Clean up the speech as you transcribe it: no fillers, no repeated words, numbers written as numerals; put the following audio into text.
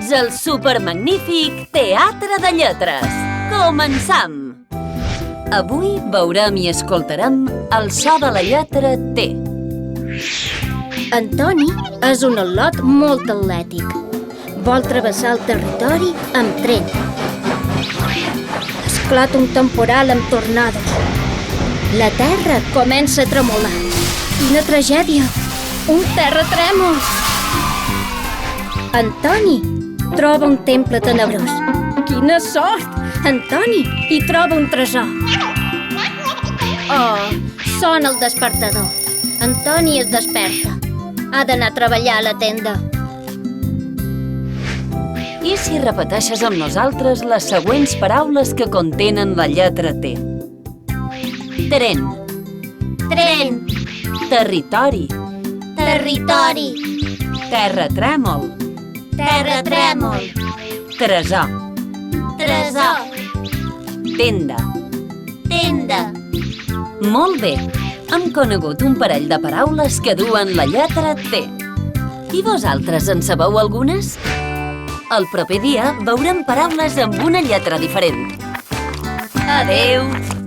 Benvinguts al supermagnífic Teatre de Lletres. Començam! Avui veurem i escoltarem el so de la lletra T. Antoni és un al·lot molt atlètic. Vol travessar el territori amb tren. Esclata un temporal amb tornados. La terra comença a tremolar. Quina tragèdia! Un terratrèmol! Antoni troba un temple tenebrós. Quina sort! Antoni hi troba un tresor. Oh, sona el despertador. Antoni es desperta. Ha d'anar a treballar a la tenda. I si repeteixes amb nosaltres les següents paraules que contenen la lletra T? Tren, Tren, territori, territori, terratrèmol, terratrèmol, tresor, tresor, tenda. tenda. Molt bé! Hem conegut un parell de paraules que duen la lletra T. I vosaltres en sabeu algunes? El proper dia veurem paraules amb una lletra diferent. Adeu!